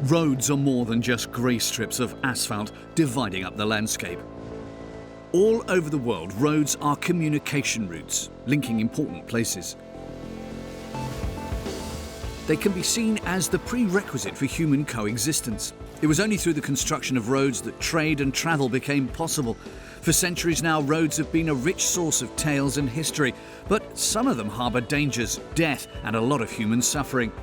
Roads are more than just grey strips of asphalt dividing up the landscape. All over the world, roads are communication routes, linking important places. They can be seen as the prerequisite for human coexistence. It was only through the construction of roads that trade and travel became possible. For centuries now, roads have been a rich source of tales and history, but some of them harbour dangers, death, and a lot of human suffering.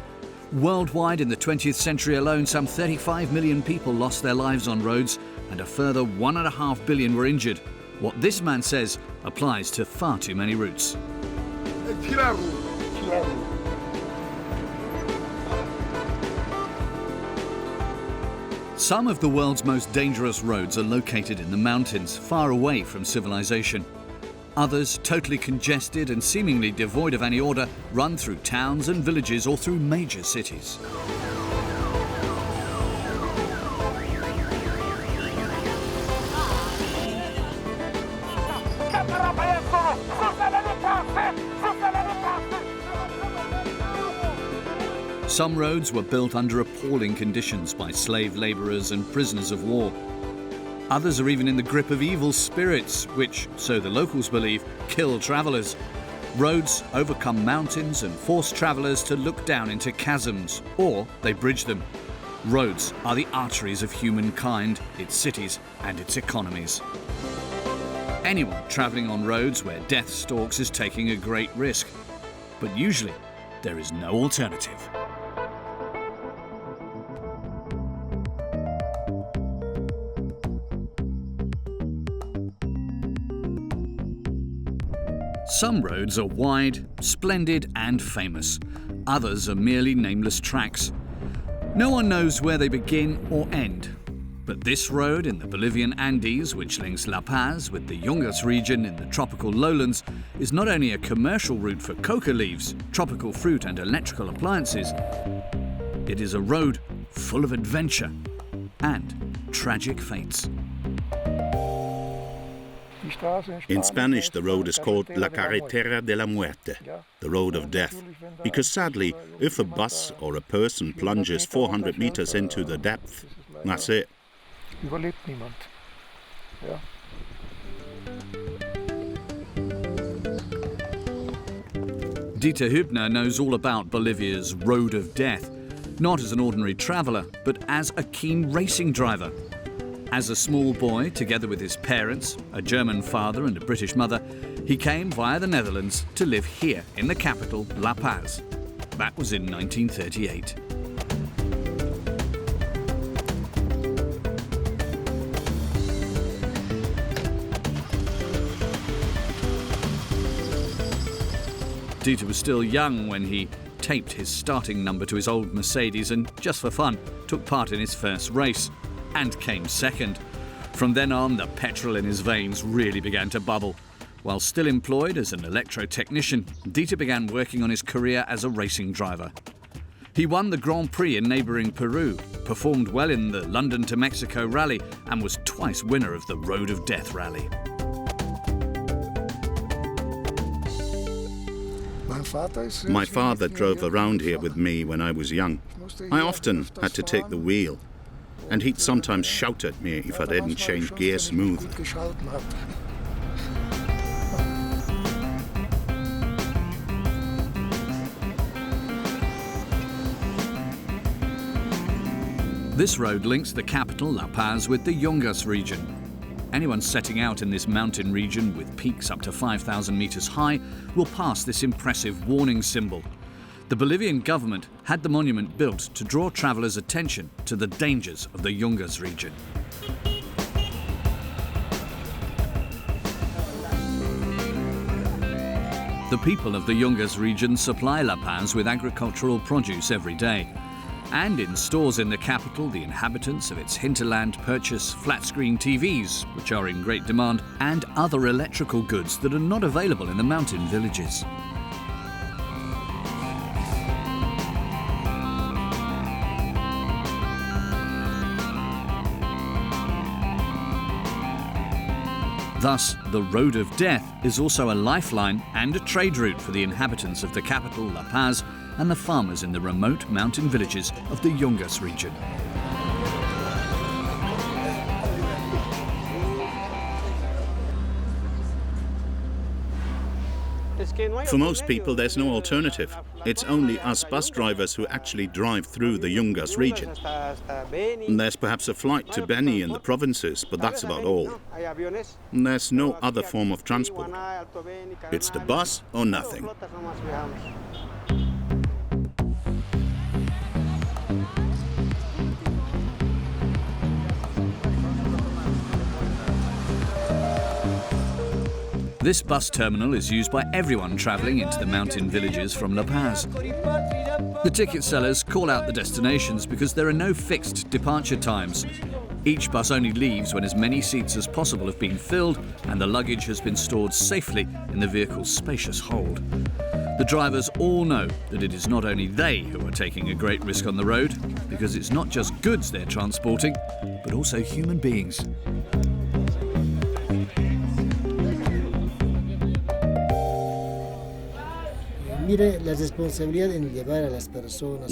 Worldwide, in the 20th century alone, some 35 million people lost their lives on roads, and a further 1.5 billion were injured. What this man says applies to far too many routes. Some of the world's most dangerous roads are located in the mountains, far away from civilization. Others, totally congested and seemingly devoid of any order, run through towns and villages or through major cities. Some roads were built under appalling conditions by slave labourers and prisoners of war. Others are even in the grip of evil spirits, which, so the locals believe, kill travellers. Roads overcome mountains and force travellers to look down into chasms, or they bridge them. Roads are the arteries of humankind, its cities and its economies. Anyone travelling on roads where death stalks is taking a great risk. But usually, there is no alternative. Some roads are wide, splendid and famous. Others are merely nameless tracks. No one knows where they begin or end. But this road in the Bolivian Andes, which links La Paz with the Yungas region in the tropical lowlands, is not only a commercial route for coca leaves, tropical fruit and electrical appliances, it is a road full of adventure and tragic fates. In Spanish, the road is called La Carretera de la Muerte, the road of death, because sadly, if a bus or a person plunges 400 meters into the depth, that's it. Dieter Hübner knows all about Bolivia's road of death, not as an ordinary traveller, but as a keen racing driver. As a small boy, together with his parents, a German father and a British mother, he came via the Netherlands to live here in the capital, La Paz. That was in 1938. Dieter was still young when he taped his starting number to his old Mercedes and, just for fun, took part in his first race. And came second. From then on, the petrol in his veins really began to bubble. While still employed as an electro-technician, Dieter began working on his career as a racing driver. He won the Grand Prix in neighbouring Peru, performed well in the London to Mexico rally, and was twice winner of the Road of Death rally. My father drove around here with me when I was young. I often had to take the wheel, and he'd sometimes shout at me if I didn't change gear smoothly. This road links the capital, La Paz, with the Yungas region. Anyone setting out in this mountain region with peaks up to 5,000 meters high will pass this impressive warning symbol. The Bolivian government had the monument built to draw travelers' attention to the dangers of the Yungas region. The people of the Yungas region supply La Paz with agricultural produce every day. And in stores in the capital, the inhabitants of its hinterland purchase flat-screen TVs, which are in great demand, and other electrical goods that are not available in the mountain villages. Thus, the Road of Death is also a lifeline and a trade route for the inhabitants of the capital, La Paz, and the farmers in the remote mountain villages of the Yungas region. For most people, there's no alternative. It's only us bus drivers who actually drive through the Yungas region. And there's perhaps a flight to Beni in the provinces, but that's about all. And there's no other form of transport. It's the bus or nothing. This bus terminal is used by everyone travelling into the mountain villages from La Paz. The ticket sellers call out the destinations because there are no fixed departure times. Each bus only leaves when as many seats as possible have been filled and the luggage has been stored safely in the vehicle's spacious hold. The drivers all know that it is not only they who are taking a great risk on the road, because it's not just goods they're transporting, but also human beings.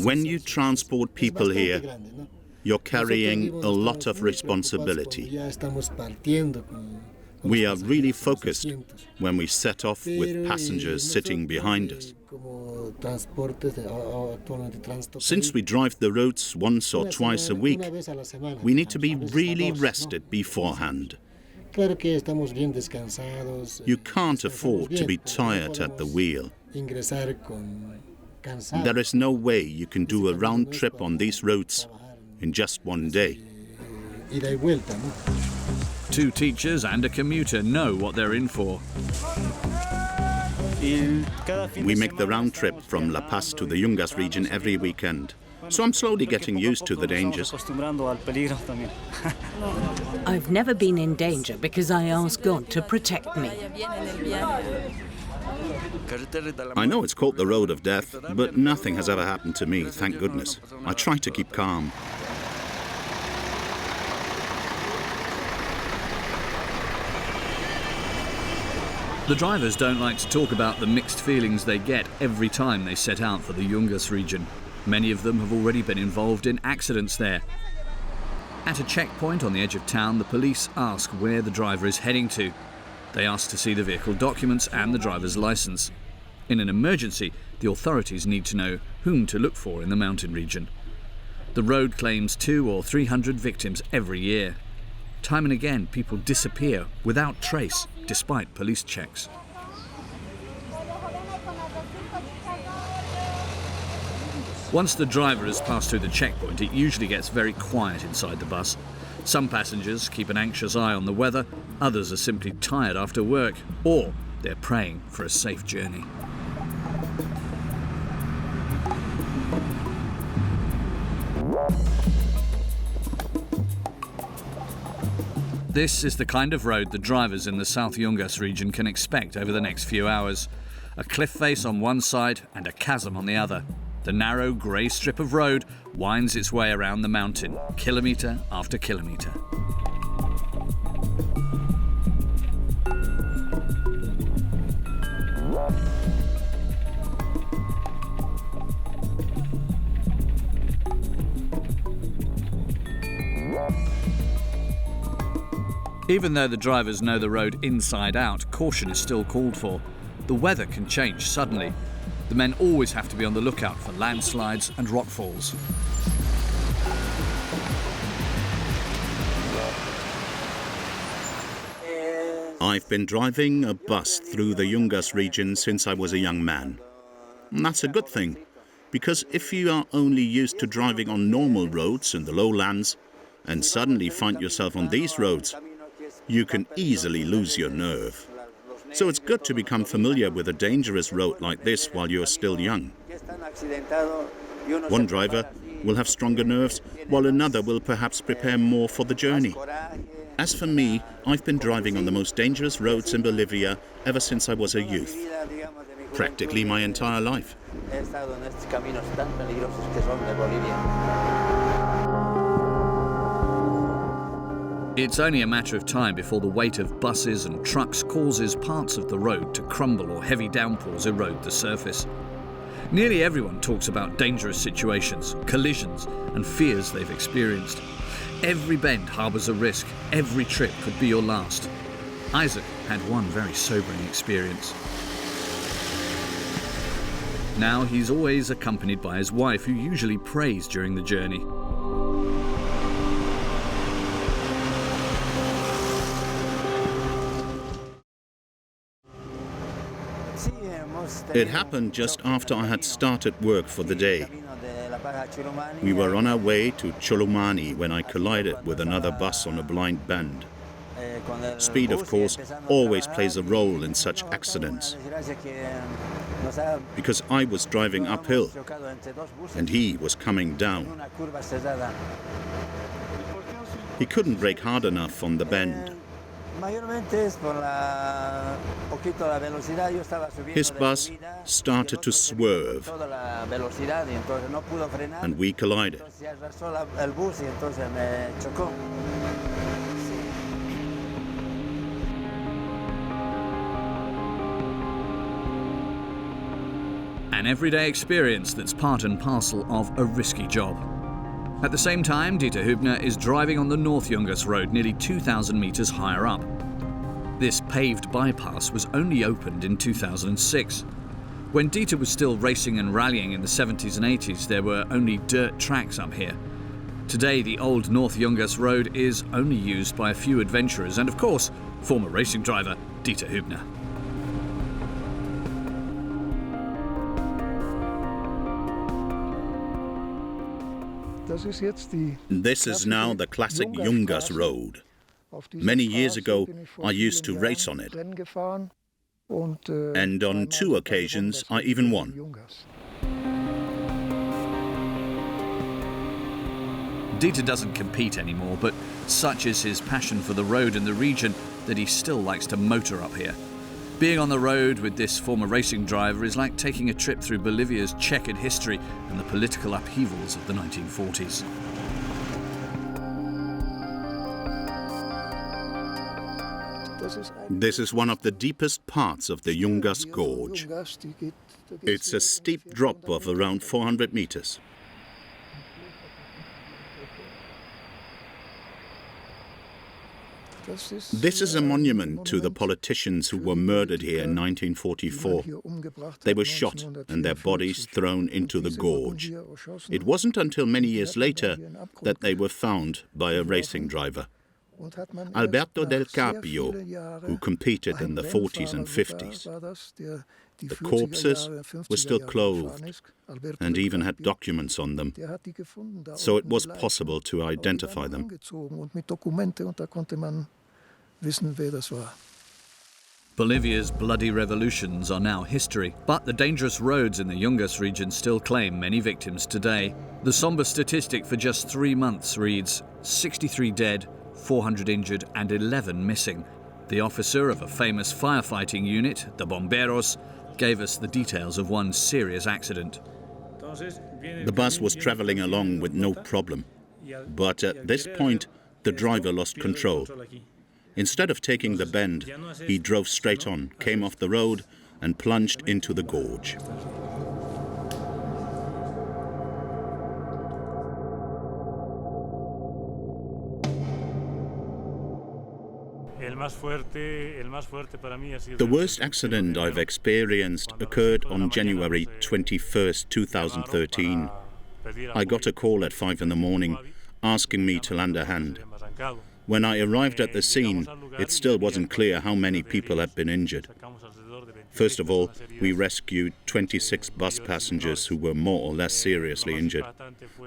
When you transport people here, you're carrying a lot of responsibility. We are really focused when we set off with passengers sitting behind us. Since we drive the roads once or twice a week, we need to be really rested beforehand. You can't afford to be tired at the wheel. There is no way you can do a round trip on these roads in just one day. Two teachers and a commuter know what they're in for. We make the round trip from La Paz to the Yungas region every weekend, so I'm slowly getting used to the dangers. I've never been in danger because I asked God to protect me. I know it's called the road of death, but nothing has ever happened to me, thank goodness. I try to keep calm. The drivers don't like to talk about the mixed feelings they get every time they set out for the Yungas region. Many of them have already been involved in accidents there. At a checkpoint on the edge of town, the police ask where the driver is heading to. They ask to see the vehicle documents and the driver's license. In an emergency, the authorities need to know whom to look for in the mountain region. The road claims 200 or 300 victims every year. Time and again, people disappear without trace, despite police checks. Once the driver has passed through the checkpoint, it usually gets very quiet inside the bus. Some passengers keep an anxious eye on the weather, others are simply tired after work, or they're praying for a safe journey. This is the kind of road the drivers in the South Yungas region can expect over the next few hours. A cliff face on one side and a chasm on the other. The narrow grey strip of road winds its way around the mountain, kilometre after kilometre. Even though the drivers know the road inside out, caution is still called for. The weather can change suddenly. The men always have to be on the lookout for landslides and rockfalls. I've been driving a bus through the Yungas region since I was a young man. And that's a good thing, because if you are only used to driving on normal roads in the lowlands and suddenly find yourself on these roads, you can easily lose your nerve. So it's good to become familiar with a dangerous road like this while you're still young. One driver will have stronger nerves, while another will perhaps prepare more for the journey. As for me, I've been driving on the most dangerous roads in Bolivia ever since I was a youth. Practically my entire life. It's only a matter of time before the weight of buses and trucks causes parts of the road to crumble or heavy downpours erode the surface. Nearly everyone talks about dangerous situations, collisions, and fears they've experienced. Every bend harbours a risk. Every trip could be your last. Isaac had one very sobering experience. Now he's always accompanied by his wife, who usually prays during the journey. It happened just after I had started work for the day. We were on our way to Cholumani when I collided with another bus on a blind bend. Speed, of course, always plays a role in such accidents. Because I was driving uphill and he was coming down. He couldn't brake hard enough on the bend. His bus started to swerve and we collided. An everyday experience that's part and parcel of a risky job. At the same time, Dieter Hübner is driving on the North Yungas Road nearly 2,000 metres higher up. This paved bypass was only opened in 2006. When Dieter was still racing and rallying in the 70s and 80s, there were only dirt tracks up here. Today, the old North Yungas Road is only used by a few adventurers and, of course, former racing driver Dieter Hübner. This is now the classic Yungas Road. Many years ago, I used to race on it. And on 2 occasions, I even won. Dieter doesn't compete anymore, but such is his passion for the road and the region that he still likes to motor up here. Being on the road with this former racing driver is like taking a trip through Bolivia's checkered history and the political upheavals of the 1940s. This is one of the deepest parts of the Yungas Gorge. It's a steep drop of around 400 meters. This is a monument to the politicians who were murdered here in 1944. They were shot and their bodies thrown into the gorge. It wasn't until many years later that they were found by a racing driver. Alberto del Carpio, who competed in the 40s and 50s. The corpses were still clothed and even had documents on them, so it was possible to identify them. Bolivia's bloody revolutions are now history, but the dangerous roads in the Yungas region still claim many victims today. The somber statistic for just 3 months reads 63 dead, 400 injured and 11 missing. The officer of a famous firefighting unit, the Bomberos, gave us the details of one serious accident. The bus was traveling along with no problem, but at this point the driver lost control. Instead of taking the bend, he drove straight on, came off the road and plunged into the gorge. The worst accident I've experienced occurred on January 21st, 2013. I got a call at 5 in the morning asking me to lend a hand. When I arrived at the scene, it still wasn't clear how many people had been injured. First of all, we rescued 26 bus passengers who were more or less seriously injured.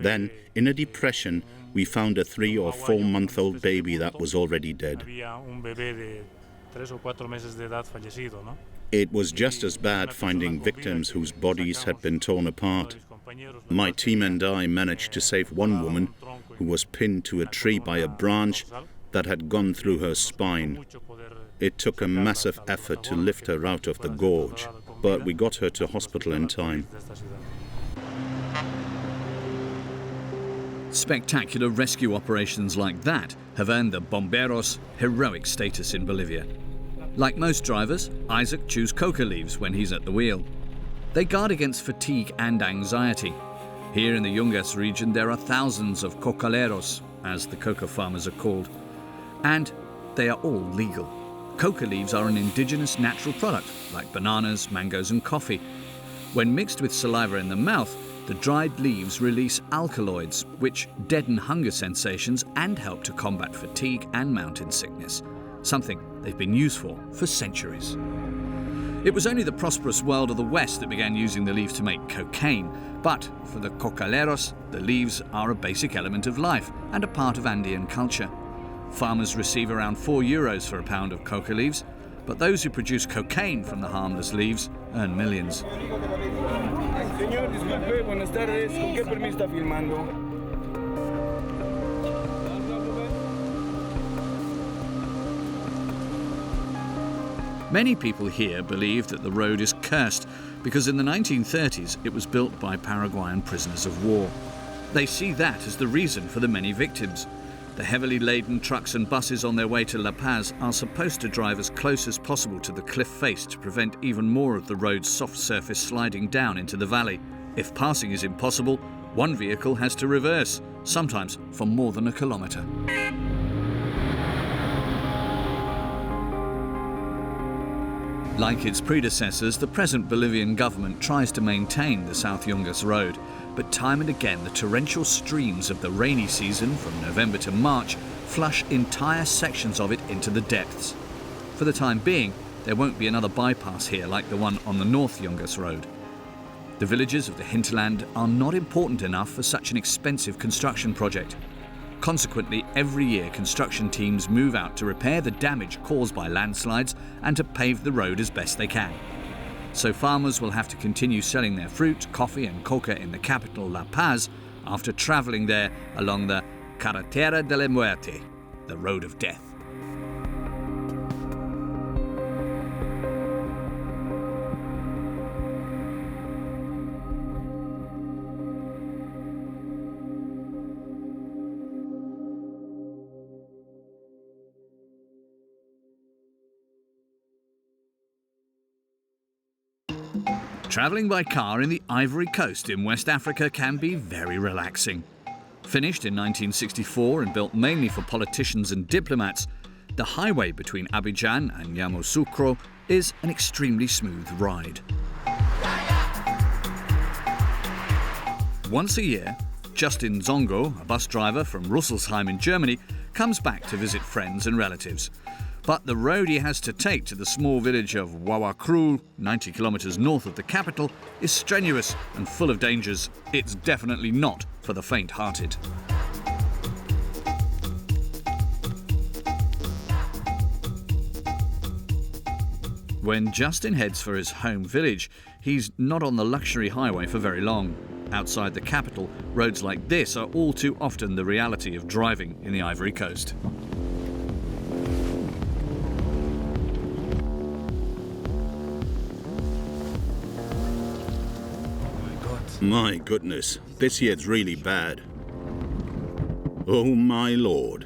Then, in a depression, we found a 3 or 4 month old baby that was already dead. It was just as bad finding victims whose bodies had been torn apart. My team and I managed to save one woman who was pinned to a tree by a branch that had gone through her spine. It took a massive effort to lift her out of the gorge, but we got her to hospital in time. Spectacular rescue operations like that have earned the Bomberos heroic status in Bolivia. Like most drivers, Isaac chews coca leaves when he's at the wheel. They guard against fatigue and anxiety. Here in the Yungas region, there are thousands of cocaleros, as the coca farmers are called, and they are all legal. Coca leaves are an indigenous natural product, like bananas, mangoes and coffee. When mixed with saliva in the mouth, the dried leaves release alkaloids, which deaden hunger sensations and help to combat fatigue and mountain sickness, something they've been used for centuries. It was only the prosperous world of the West that began using the leaves to make cocaine, but for the cocaleros, the leaves are a basic element of life and a part of Andean culture. Farmers receive around €4 for a pound of coca leaves, but those who produce cocaine from the harmless leaves earn millions. Señor, disculpe, buenas tardes. ¿Con qué permiso está filmando? Many people here believe that the road is cursed because in the 1930s it was built by Paraguayan prisoners of war. They see that as the reason for the many victims. The heavily laden trucks and buses on their way to La Paz are supposed to drive as close as possible to the cliff face to prevent even more of the road's soft surface sliding down into the valley. If passing is impossible, one vehicle has to reverse, sometimes for more than a kilometre. Like its predecessors, the present Bolivian government tries to maintain the South Yungas Road, but time and again the torrential streams of the rainy season from November to March flush entire sections of it into the depths. For the time being, there won't be another bypass here like the one on the North Yungas Road. The villages of the hinterland are not important enough for such an expensive construction project. Consequently, every year construction teams move out to repair the damage caused by landslides and to pave the road as best they can. So farmers will have to continue selling their fruit, coffee and coca in the capital La Paz after travelling there along the Carretera de la Muerte, the road of death. Travelling by car in the Ivory Coast in West Africa can be very relaxing. Finished in 1964 and built mainly for politicians and diplomats, the highway between Abidjan and Yamoussoukro is an extremely smooth ride. Once a year, Justin Zongo, a bus driver from Rüsselsheim in Germany, comes back to visit friends and relatives. But the road he has to take to the small village of Wawakrul, 90 kilometres north of the capital, is strenuous and full of dangers. It's definitely not for the faint-hearted. When Justin heads for his home village, he's not on the luxury highway for very long. Outside the capital, roads like this are all too often the reality of driving in the Ivory Coast. My goodness, this year's really bad. Oh my lord.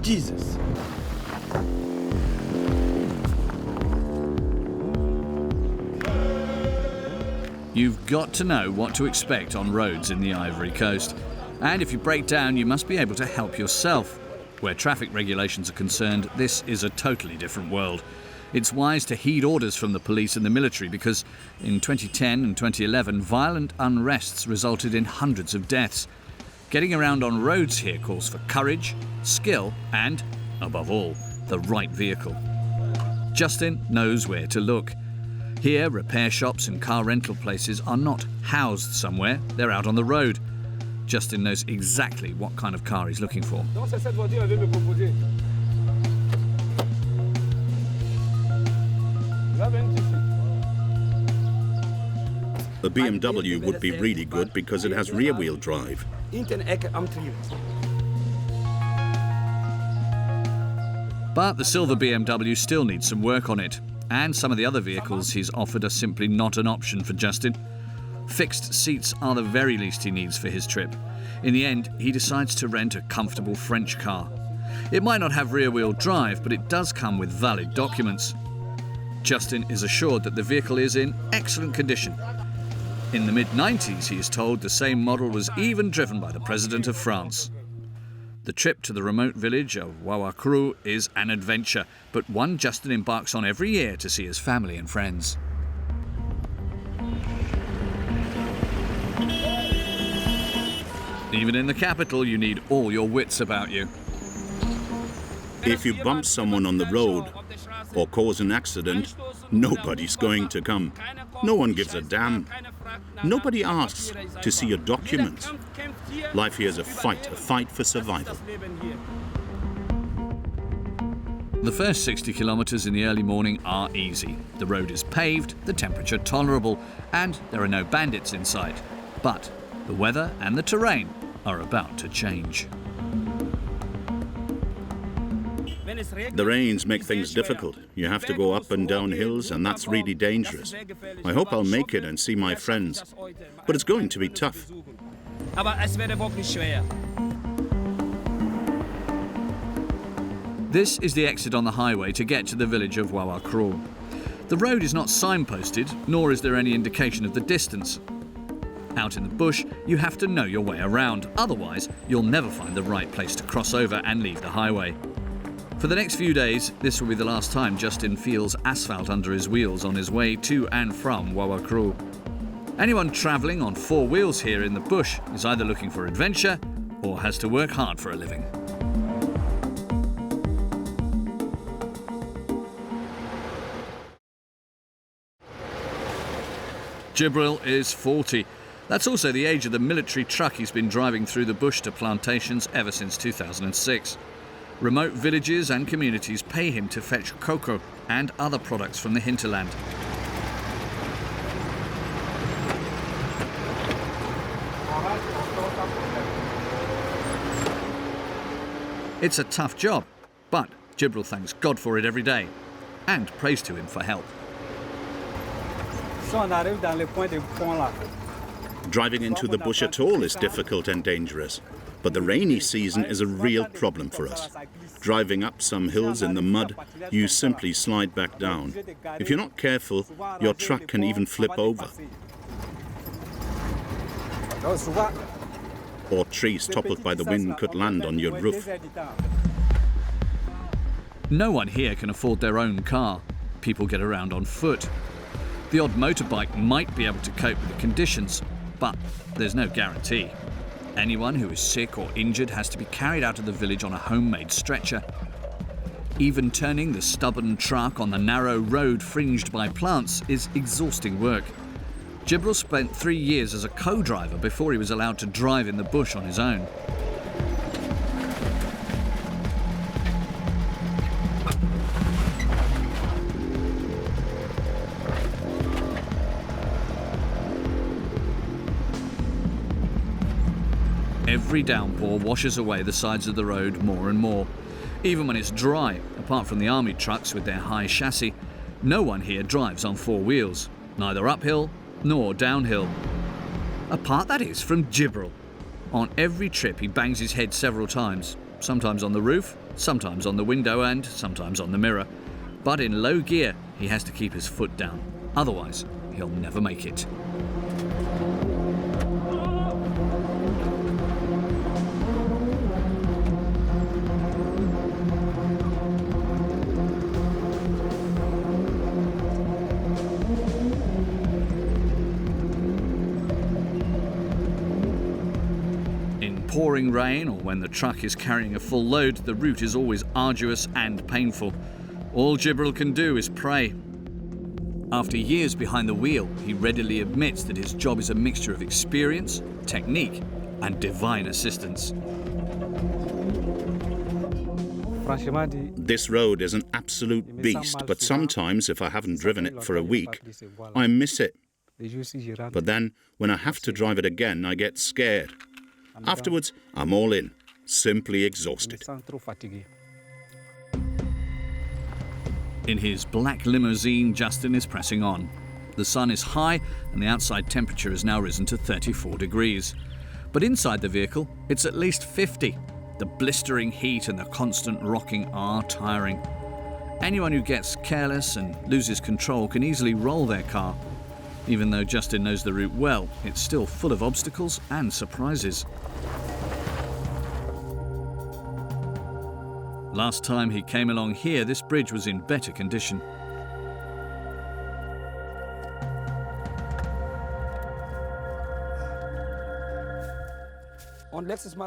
Jesus. You've got to know what to expect on roads in the Ivory Coast. And if you break down, you must be able to help yourself. Where traffic regulations are concerned, this is a totally different world. It's wise to heed orders from the police and the military because in 2010 and 2011, violent unrests resulted in hundreds of deaths. Getting around on roads here calls for courage, skill and, above all, the right vehicle. Justin knows where to look. Here, repair shops and car rental places are not housed somewhere, they're out on the road. Justin knows exactly what kind of car he's looking for. A BMW would be really good because it has rear-wheel drive. But the silver BMW still needs some work on it, and some of the other vehicles he's offered are simply not an option for Justin. Fixed seats are the very least he needs for his trip. In the end, he decides to rent a comfortable French car. It might not have rear-wheel drive, but it does come with valid documents. Justin is assured that the vehicle is in excellent condition. In the mid-90s, he is told the same model was even driven by the President of France. The trip to the remote village of Wawakru is an adventure, but one Justin embarks on every year to see his family and friends. Even in the capital, you need all your wits about you. If you bump someone on the road or cause an accident, nobody's going to come. No one gives a damn. Nobody asks to see your documents. Life here is a fight for survival. The first 60 kilometres in the early morning are easy. The road is paved, the temperature tolerable, and there are no bandits in sight. But the weather and the terrain are about to change. The rains make things difficult. You have to go up and down hills, and that's really dangerous. I hope I'll make it and see my friends. But it's going to be tough. This is the exit on the highway to get to the village of Wawakru. The road is not signposted, nor is there any indication of the distance. Out in the bush, you have to know your way around, otherwise you'll never find the right place to cross over and leave the highway. For the next few days, this will be the last time Justin feels asphalt under his wheels on his way to and from Wawakru. Anyone travelling on four wheels here in the bush is either looking for adventure or has to work hard for a living. Jibril is 40. That's also the age of the military truck he's been driving through the bush to plantations ever since 2006. Remote villages and communities pay him to fetch coca and other products from the hinterland. It's a tough job, but Jibril thanks God for it every day and prays to him for help. Driving into the bush at all is difficult and dangerous. But the rainy season is a real problem for us. Driving up some hills in the mud, you simply slide back down. If you're not careful, your truck can even flip over. Or trees toppled by the wind could land on your roof. No one here can afford their own car. People get around on foot. The odd motorbike might be able to cope with the conditions, but there's no guarantee. Anyone who is sick or injured has to be carried out of the village on a homemade stretcher. Even turning the stubborn truck on the narrow road fringed by plants is exhausting work. Jibril spent 3 years as a co-driver before he was allowed to drive in the bush on his own. Every downpour washes away the sides of the road more and more. Even when it's dry, apart from the army trucks with their high chassis, no one here drives on four wheels, neither uphill nor downhill. Apart, that is, from Jibril. On every trip he bangs his head several times, sometimes on the roof, sometimes on the window and sometimes on the mirror. But in low gear, he has to keep his foot down. Otherwise, he'll never make it. Pouring rain or when the truck is carrying a full load, the route is always arduous and painful. All Jibril can do is pray. After years behind the wheel, he readily admits that his job is a mixture of experience, technique, and divine assistance. This road is an absolute beast, but sometimes if I haven't driven it for a week, I miss it. But then, when I have to drive it again, I get scared. Afterwards, I'm all in, simply exhausted. In his black limousine, Justin is pressing on. The sun is high and the outside temperature has now risen to 34 degrees. But inside the vehicle, it's at least 50. The blistering heat and the constant rocking are tiring. Anyone who gets careless and loses control can easily roll their car. Even though Justin knows the route well, it's still full of obstacles and surprises. Last time he came along here, this bridge was in better condition.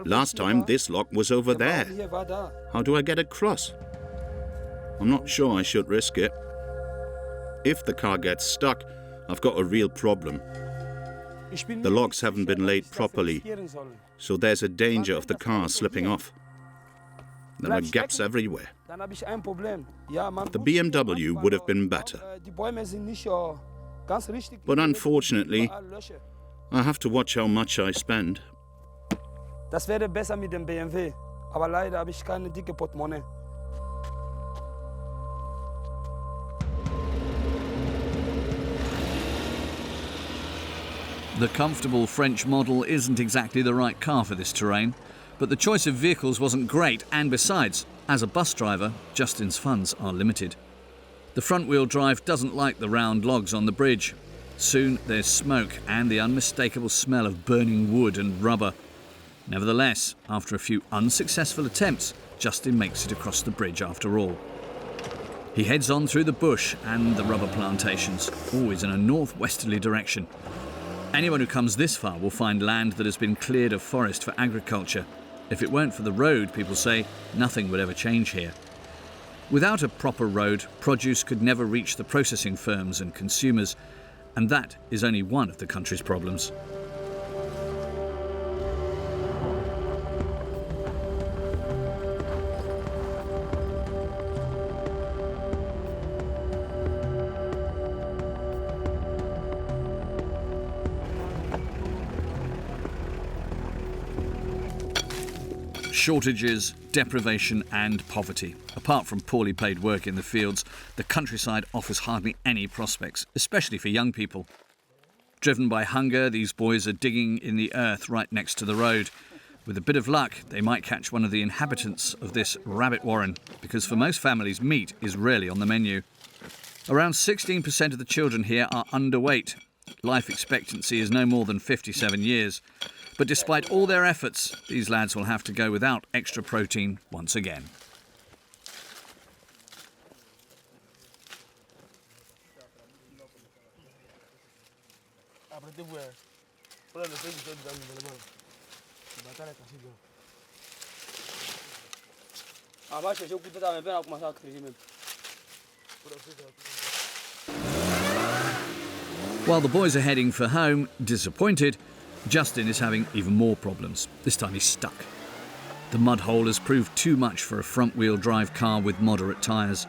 Last time this lock was over there. How do I get across? I'm not sure I should risk it. If the car gets stuck, I've got a real problem. The locks haven't been laid properly, so there's a danger of the car slipping off. There are gaps everywhere. The BMW would have been better. But unfortunately, I have to watch how much I spend. Das wäre besser mit dem BMW, aber leider habe ich keine dicke Portemonnaie. The comfortable French model isn't exactly the right car for this terrain, but the choice of vehicles wasn't great, and besides, as a bus driver, Justin's funds are limited. The front-wheel drive doesn't like the round logs on the bridge. Soon there's smoke and the unmistakable smell of burning wood and rubber. Nevertheless, after a few unsuccessful attempts, Justin makes it across the bridge after all. He heads on through the bush and the rubber plantations, always in a northwesterly direction. Anyone who comes this far will find land that has been cleared of forest for agriculture. If it weren't for the road, people say, nothing would ever change here. Without a proper road, produce could never reach the processing firms and consumers, and that is only one of the country's problems. Shortages, deprivation and poverty. Apart from poorly paid work in the fields, the countryside offers hardly any prospects, especially for young people. Driven by hunger, these boys are digging in the earth right next to the road. With a bit of luck, they might catch one of the inhabitants of this rabbit warren, because for most families, meat is rarely on the menu. Around 16% of the children here are underweight. Life expectancy is no more than 57 years. But despite all their efforts, these lads will have to go without extra protein once again. While the boys are heading for home, disappointed, Justin is having even more problems. This time he's stuck. The mud hole has proved too much for a front-wheel drive car with moderate tyres.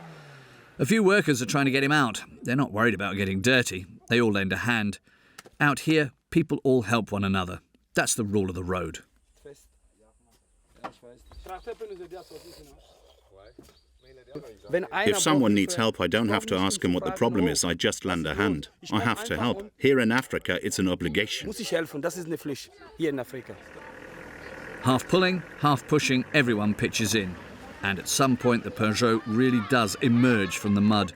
A few workers are trying to get him out. They're not worried about getting dirty. They all lend a hand. Out here, people all help one another. That's the rule of the road. If someone needs help, I don't have to ask him what the problem is, I just lend a hand. I have to help. Here in Africa, it's an obligation. Half pulling, half pushing, everyone pitches in. And at some point the Peugeot really does emerge from the mud.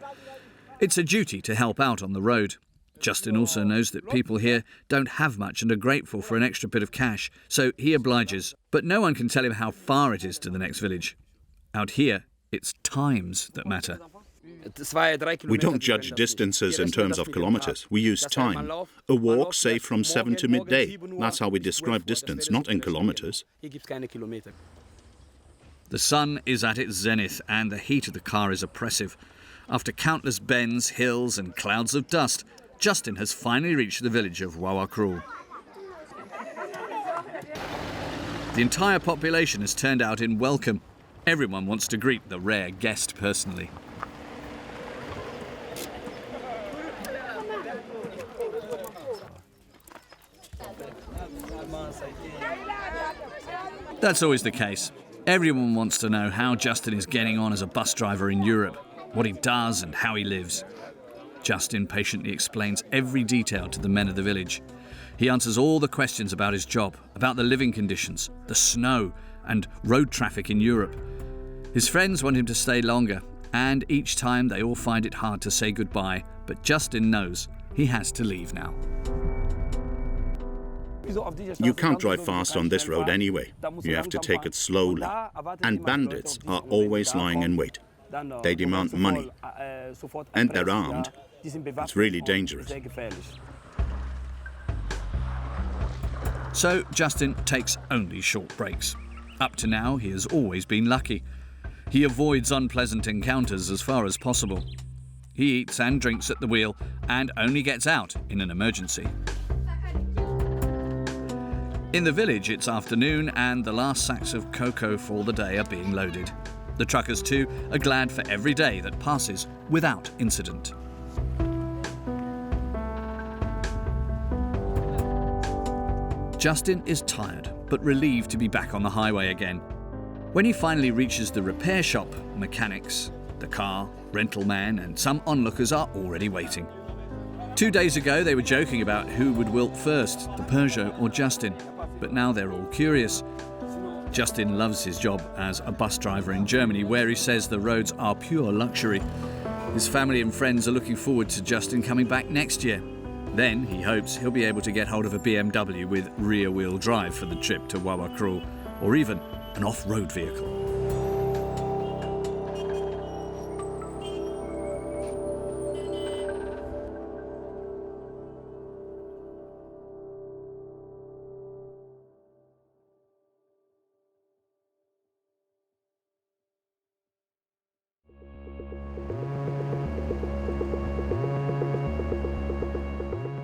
It's a duty to help out on the road. Justin also knows that people here don't have much and are grateful for an extra bit of cash, so he obliges. But no one can tell him how far it is to the next village. Out here, it's times that matter. We don't judge distances in terms of kilometers. We use time. A walk, say, from 7 to midday. That's how we describe distance, not in kilometers. The sun is at its zenith and the heat of the car is oppressive. After countless bends, hills and clouds of dust, Justin has finally reached the village of Wawakru. The entire population has turned out in welcome. Everyone wants to greet the rare guest personally. That's always the case. Everyone wants to know how Justin is getting on as a bus driver in Europe, what he does and how he lives. Justin patiently explains every detail to the men of the village. He answers all the questions about his job, about the living conditions, the snow and road traffic in Europe. His friends want him to stay longer, And each time they all find it hard to say goodbye, but Justin knows he has to leave now. You can't drive fast on this road anyway. You have to take it slowly. And bandits are always lying in wait. They demand money. And they're armed. It's really dangerous. So Justin takes only short breaks. Up to now, he has always been lucky. He avoids unpleasant encounters as far as possible. He eats and drinks at the wheel and only gets out in an emergency. In the village, it's afternoon and the last sacks of cocoa for the day are being loaded. The truckers, too, are glad for every day that passes without incident. Justin is tired, but relieved to be back on the highway again. When he finally reaches the repair shop, mechanics, the car, rental man, and some onlookers are already waiting. 2 days ago, they were joking about who would wilt first, the Peugeot or Justin, but now they're all curious. Justin loves his job as a bus driver in Germany, where he says the roads are pure luxury. His family and friends are looking forward to Justin coming back next year. Then, he hopes he'll be able to get hold of a BMW with rear-wheel drive for the trip to Wawakru, or even an off-road vehicle.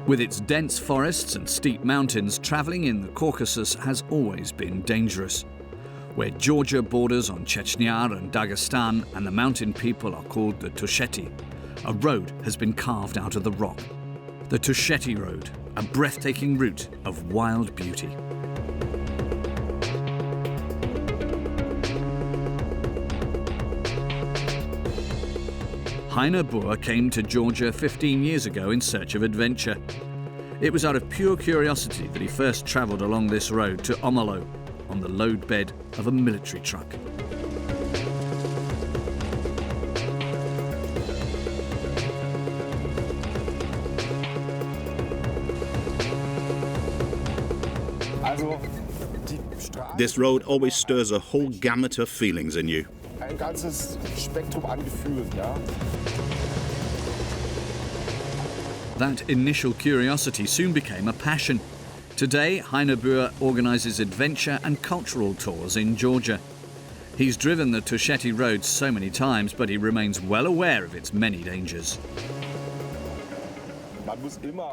With its dense forests and steep mountains, travelling in the Caucasus has always been dangerous. Where Georgia borders on Chechnya and Dagestan and the mountain people are called the Tusheti, a road has been carved out of the rock. The Tusheti Road, a breathtaking route of wild beauty. Heiner Boer came to Georgia 15 years ago in search of adventure. It was out of pure curiosity that he first travelled along this road to Omelo, on the load bed of a military truck. This road always stirs a whole gamut of feelings in you. Ein ganzes Spektrum an Gefühlen, ja. That initial curiosity soon became a passion. Today, Heiner Boer organises adventure and cultural tours in Georgia. He's driven the Tusheti Road so many times, but he remains well aware of its many dangers.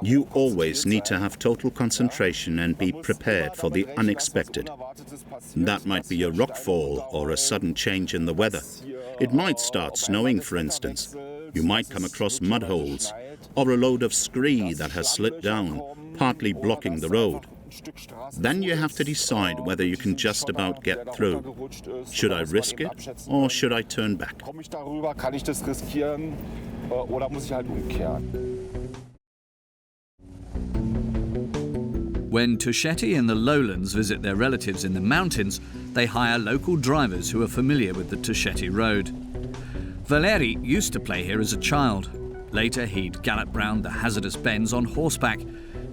You always need to have total concentration and be prepared for the unexpected. That might be a rockfall or a sudden change in the weather. It might start snowing, for instance. You might come across mud holes or a load of scree that has slipped down, partly blocking the road. Then you have to decide whether you can just about get through. Should I risk it or should I turn back? When Tusheti and the lowlands visit their relatives in the mountains, they hire local drivers who are familiar with the Tusheti Road. Valeri used to play here as a child. Later, he'd gallop round the hazardous bends on horseback.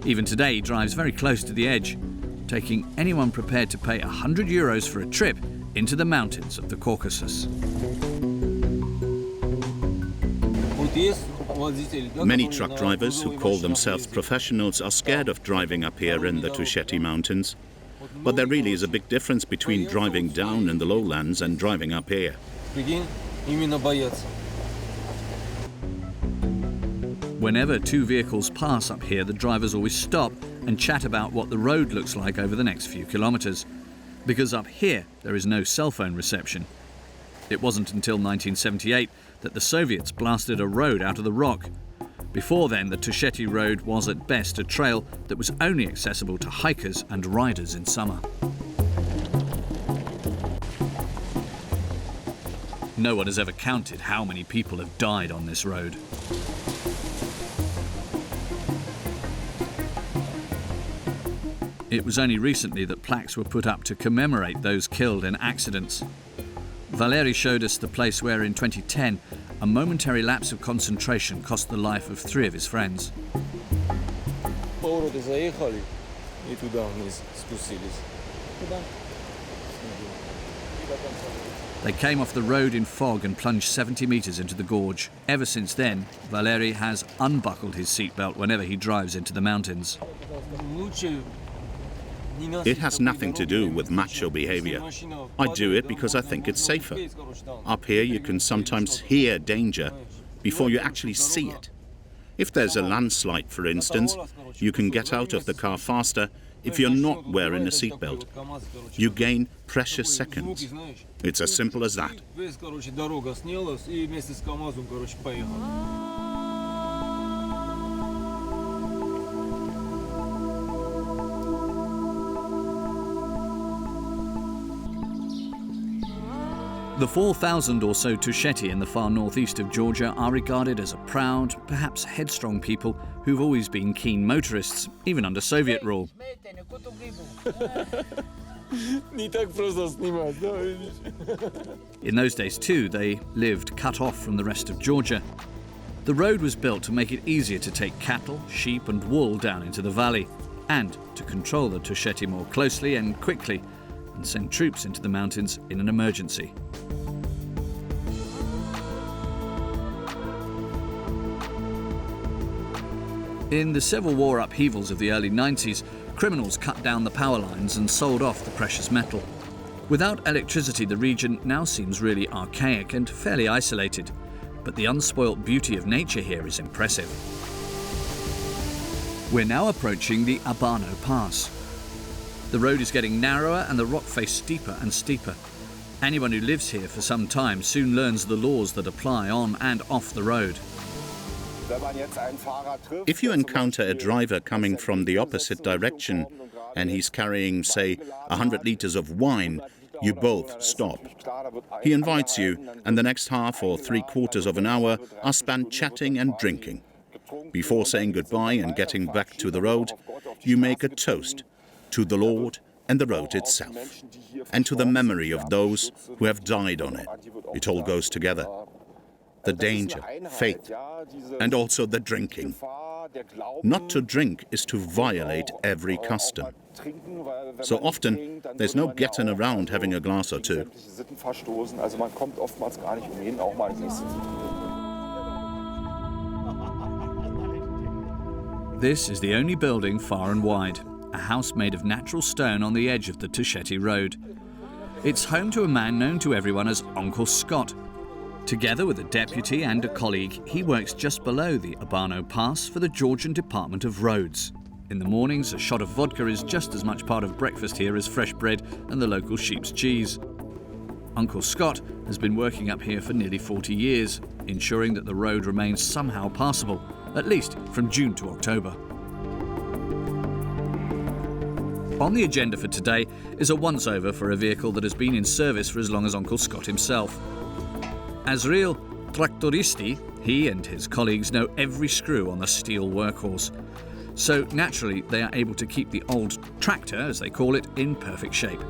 Even today, he drives very close to the edge, taking anyone prepared to pay €100 for a trip into the mountains of the Caucasus. Many truck drivers who call themselves professionals are scared of driving up here in the Tusheti Mountains. But there really is a big difference between driving down in the lowlands and driving up here. Whenever two vehicles pass up here, the drivers always stop and chat about what the road looks like over the next few kilometres. Because up here, there is no cell phone reception. It wasn't until 1978 that the Soviets blasted a road out of the rock. Before then, the Tusheti Road was at best a trail that was only accessible to hikers and riders in summer. No one has ever counted how many people have died on this road. It was only recently that plaques were put up to commemorate those killed in accidents. Valeri showed us the place where in 2010 a momentary lapse of concentration cost the life of 3 of his friends. They came off the road in fog and plunged 70 meters into the gorge. Ever since then, Valeri has unbuckled his seatbelt whenever he drives into the mountains. It has nothing to do with macho behavior. I do it because I think it's safer. Up here you can sometimes hear danger before you actually see it. If there's a landslide, for instance, you can get out of the car faster if you're not wearing a seatbelt. You gain precious seconds. It's as simple as that. The 4,000 or so Tusheti in the far northeast of Georgia are regarded as a proud, perhaps headstrong people who've always been keen motorists, even under Soviet rule. In those days too, they lived cut off from the rest of Georgia. The road was built to make it easier to take cattle, sheep and wool down into the valley, and to control the Tusheti more closely and quickly, and send troops into the mountains in an emergency. In the Civil War upheavals of the early 90s, criminals cut down the power lines and sold off the precious metal. Without electricity, the region now seems really archaic and fairly isolated, but the unspoilt beauty of nature here is impressive. We're now approaching the Abano Pass. The road is getting narrower and the rock face steeper and steeper. Anyone who lives here for some time soon learns the laws that apply on and off the road. If you encounter a driver coming from the opposite direction and he's carrying, say, 100 liters of wine, you both stop. He invites you, and the next half or 3/4 of an hour are spent chatting and drinking. Before saying goodbye and getting back to the road, you make a toast to the Lord and the road itself, and to the memory of those who have died on it. It all goes together. The danger, faith, and also the drinking. Not to drink is to violate every custom. So often, there's no getting around having a glass or two. This is the only building far and wide, a house made of natural stone on the edge of the Tusheti Road. It's home to a man known to everyone as Uncle Scott. Together with a deputy and a colleague, he works just below the Abano Pass for the Georgian Department of Roads. In the mornings, a shot of vodka is just as much part of breakfast here as fresh bread and the local sheep's cheese. Uncle Scott has been working up here for nearly 40 years, ensuring that the road remains somehow passable, at least from June to October. On the agenda for today is a once-over for a vehicle that has been in service for as long as Uncle Scott himself. As real tractoristi, he and his colleagues know every screw on the steel workhorse. So naturally, they are able to keep the old tractor, as they call it, in perfect shape.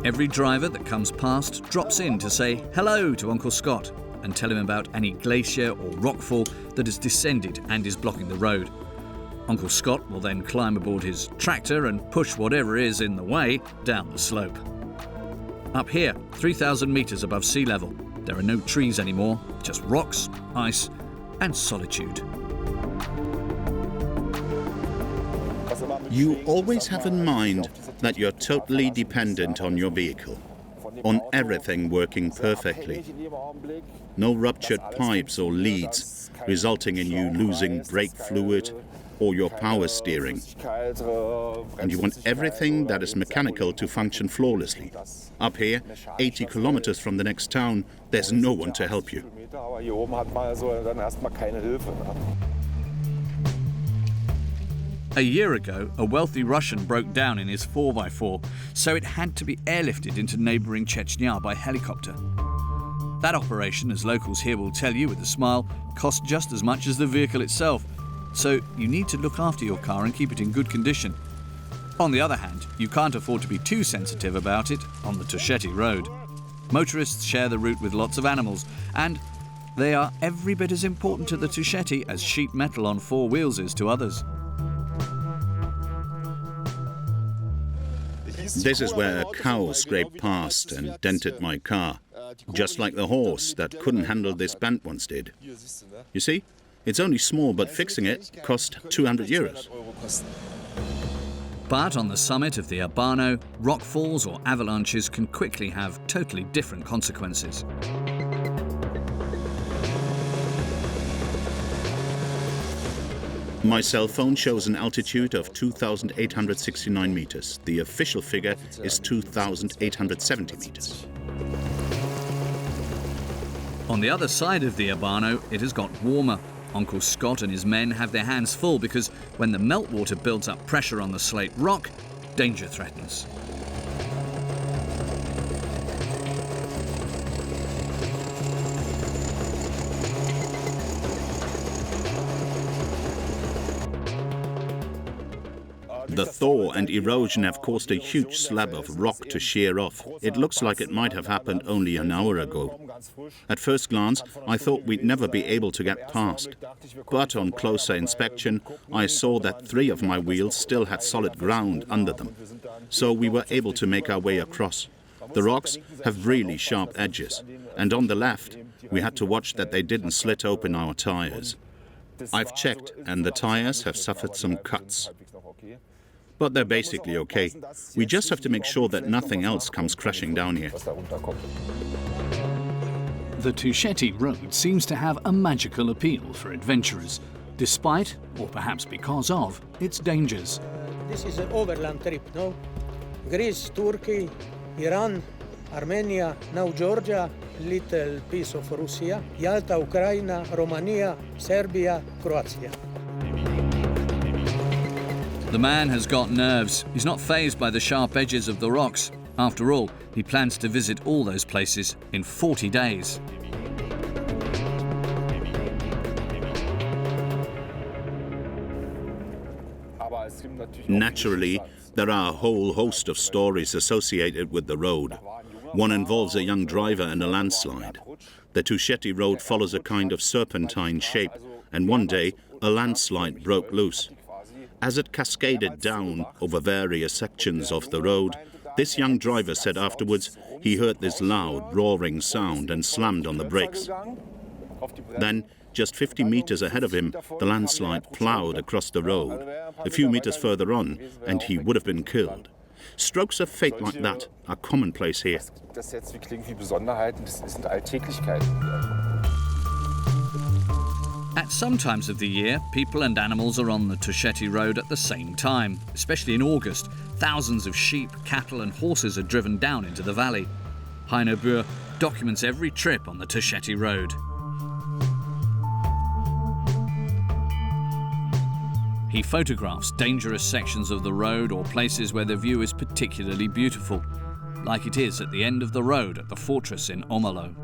Every driver that comes past drops in to say hello to Uncle Scott and tell him about any glacier or rockfall that has descended and is blocking the road. Uncle Scott will then climb aboard his tractor and push whatever is in the way down the slope. Up here, 3,000 meters above sea level, there are no trees anymore, just rocks, ice, and solitude. You always have in mind that you're totally dependent on your vehicle, on everything working perfectly. No ruptured pipes or leads, resulting in you losing brake fluid or your power steering. And you want everything that is mechanical to function flawlessly. Up here, 80 kilometers from the next town, there's no one to help you. A year ago, a wealthy Russian broke down in his 4x4, so it had to be airlifted into neighbouring Chechnya by helicopter. That operation, as locals here will tell you with a smile, cost just as much as the vehicle itself, so you need to look after your car and keep it in good condition. On the other hand, you can't afford to be too sensitive about it on the Tusheti Road. Motorists share the route with lots of animals, and they are every bit as important to the Tusheti as sheet metal on four wheels is to others. This is where a cow scraped past and dented my car, just like the horse that couldn't handle this bend once did. You see, it's only small, but fixing it cost 200 euros. But on the summit of the Abano, rockfalls or avalanches can quickly have totally different consequences. My cell phone shows an altitude of 2,869 meters. The official figure is 2,870 meters. On the other side of the Abano, it has got warmer. Uncle Scott and his men have their hands full because when the meltwater builds up pressure on the slate rock, danger threatens. The thaw and erosion have caused a huge slab of rock to shear off. It looks like it might have happened only an hour ago. At first glance, I thought we'd never be able to get past. But on closer inspection, I saw that 3 of my wheels still had solid ground under them. So we were able to make our way across. The rocks have really sharp edges. And on the left, we had to watch that they didn't slit open our tires. I've checked, and the tires have suffered some cuts. But they're basically okay. We just have to make sure that nothing else comes crashing down here. The Tusheti road seems to have a magical appeal for adventurers, despite, or perhaps because of, its dangers. This is an overland trip, no? Greece, Turkey, Iran, Armenia, now Georgia, little piece of Russia, Yalta, Ukraine, Romania, Serbia, Croatia. The man has got nerves. He's not fazed by the sharp edges of the rocks. After all, he plans to visit all those places in 40 days. Naturally, there are a whole host of stories associated with the road. One involves a young driver and a landslide. The Tusheti road follows a kind of serpentine shape, and one day a landslide broke loose. As it cascaded down over various sections of the road, this young driver said afterwards he heard this loud, roaring sound and slammed on the brakes. Then, just 50 meters ahead of him, the landslide plowed across the road. A few meters further on, and he would have been killed. Strokes of fate like that are commonplace here. At some times of the year, people and animals are on the Tusheti road at the same time. Especially in August, thousands of sheep, cattle and horses are driven down into the valley. Heino Buhr documents every trip on the Tusheti road. He photographs dangerous sections of the road or places where the view is particularly beautiful, like it is at the end of the road at the fortress in Omelo.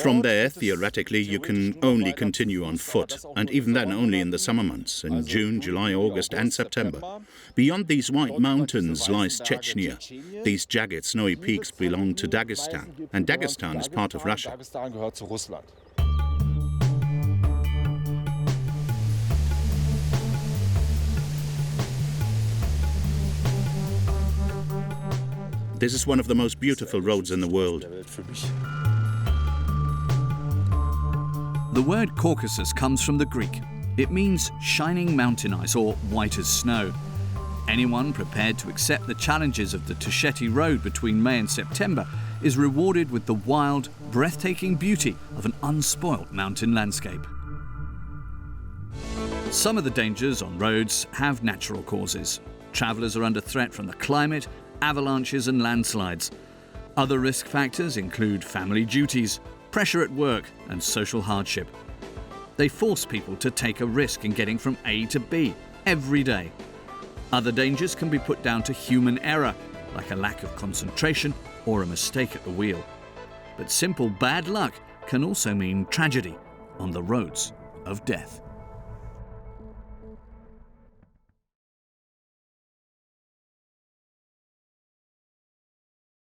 From there, theoretically, you can only continue on foot, and even then only in the summer months, in June, July, August and September. Beyond these white mountains lies Chechnya. These jagged, snowy peaks belong to Dagestan, and Dagestan is part of Russia. This is one of the most beautiful roads in the world. The word Caucasus comes from the Greek. It means shining mountain ice or white as snow. Anyone prepared to accept the challenges of the Tusheti road between May and September is rewarded with the wild, breathtaking beauty of an unspoilt mountain landscape. Some of the dangers on roads have natural causes. Travellers are under threat from the climate, avalanches and landslides. Other risk factors include family duties, pressure at work and social hardship. They force people to take a risk in getting from A to B every day. Other dangers can be put down to human error, like a lack of concentration or a mistake at the wheel. But simple bad luck can also mean tragedy on the roads of death.